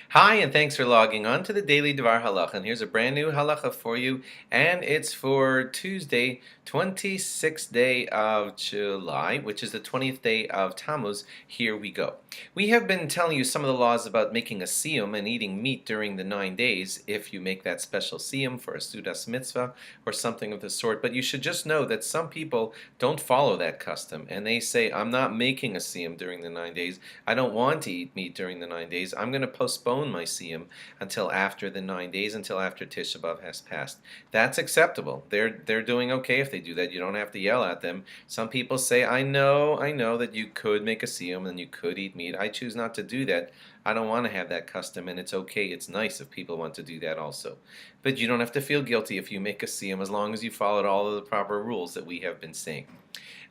Hi, and thanks for logging on to the Daily DVAR Halacha. And here's a brand new halacha for you, and it's for Tuesday, 26th day of July, which is the 20th day of Tamuz. Here we go. We have been telling you some of the laws about making a siyum and eating meat during the 9 days if you make that special siyum for a sudas mitzvah or something of the sort. But you should just know that some people don't follow that custom, and they say, I'm not making a siyum during the 9 days. I don't want to eat meat during the 9 days. I'm going to postpone my siyum until after the 9 days, until after Tisha B'Av has passed. That's acceptable. They're doing okay if they do that. You don't have to yell at them. Some people say, I know that you could make a siyum and you could eat meat. I choose not to do that. I don't want to have that custom, and it's okay. It's nice if people want to do that also. But you don't have to feel guilty if you make a siyum as long as you followed all of the proper rules that we have been saying.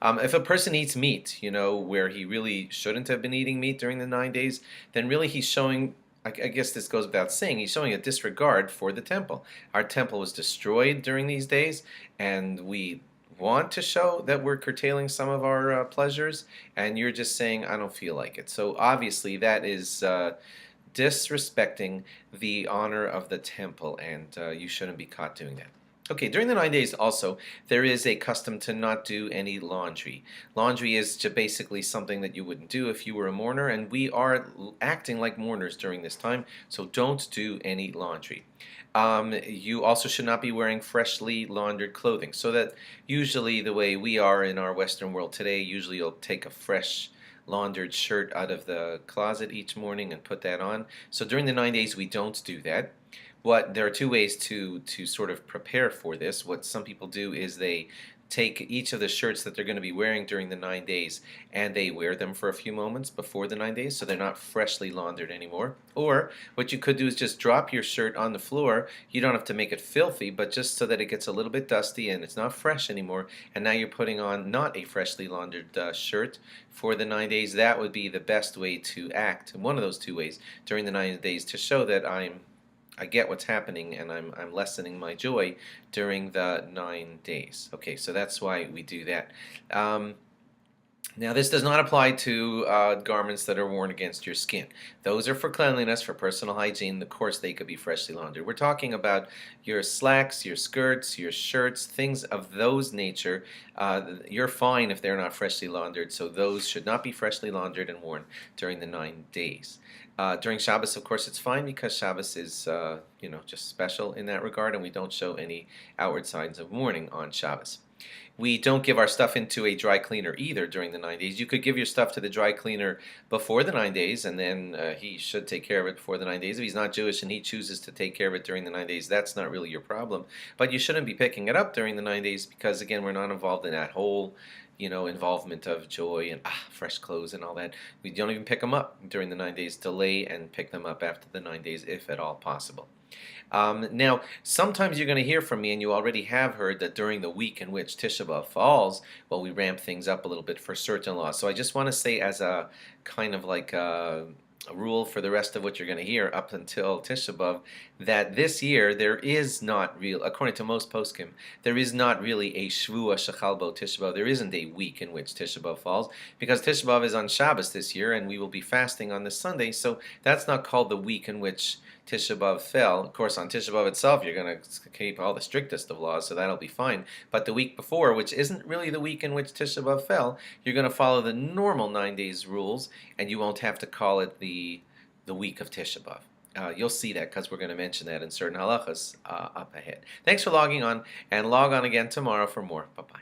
If a person eats meat, where he really shouldn't have been eating meat during the 9 days, then really he's showing, I guess this goes without saying, he's showing a disregard for the temple. Our temple was destroyed during these days, and we want to show that we're curtailing some of our pleasures, and you're just saying, I don't feel like it. So obviously that is disrespecting the honor of the temple, and you shouldn't be caught doing that. Okay, during the 9 days also, there is a custom to not do any laundry. Laundry is basically something that you wouldn't do if you were a mourner, and we are acting like mourners during this time, so don't do any laundry. You also should not be wearing freshly laundered clothing, so that usually the way we are in our Western world today, usually you'll take a fresh laundered shirt out of the closet each morning and put that on. So during the 9 days we don't do that. There are two ways to sort of prepare for this. What some people do is they take each of the shirts that they're going to be wearing during the 9 days and they wear them for a few moments before the 9 days, so they're not freshly laundered anymore. Or what you could do is just drop your shirt on the floor. You don't have to make it filthy, but just so that it gets a little bit dusty and it's not fresh anymore, and now you're putting on not a freshly laundered shirt for the 9 days. That would be the best way to act, one of those two ways, during the 9 days, to show that I get what's happening, and I'm lessening my joy during the 9 days. Okay, so that's why we do that. Now, this does not apply to garments that are worn against your skin. Those are for cleanliness, for personal hygiene. Of course, they could be freshly laundered. We're talking about your slacks, your skirts, your shirts, things of those nature. You're fine if they're not freshly laundered, so those should not be freshly laundered and worn during the 9 days. During Shabbos, of course, it's fine because Shabbos is, just special in that regard, and we don't show any outward signs of mourning on Shabbos. We don't give our stuff into a dry cleaner either during the 9 days. You could give your stuff to the dry cleaner before the 9 days, and then he should take care of it before the 9 days. If he's not Jewish and he chooses to take care of it during the 9 days, that's not really your problem. But you shouldn't be picking it up during the 9 days because, again, we're not involved in that whole involvement of joy and fresh clothes and all that. We don't even pick them up during the 9 days. Delay and pick them up after the 9 days if at all possible. Now, sometimes you're going to hear from me, and you already have heard, that during the week in which Tisha B'Av falls, well, we ramp things up a little bit for certain laws. So I just want to say, as a kind of like a rule for the rest of what you're going to hear up until Tisha B'Av, that this year there is not real, according to most poskim, there is not really a Shvua Shechal Bo Tisha B'Av. There isn't a week in which Tisha B'Av falls, because Tisha B'Av is on Shabbos this year, and we will be fasting on this Sunday, so that's not called the week in which Tisha B'Av fell. Of course, on Tisha B'Av itself, you're going to keep all the strictest of laws, so that'll be fine. But the week before, which isn't really the week in which Tisha B'Av fell, you're going to follow the normal 9 days rules, and you won't have to call it the week of Tisha B'Av. You'll see that because we're going to mention that in certain halachas up ahead. Thanks for logging on, and log on again tomorrow for more. Bye-bye.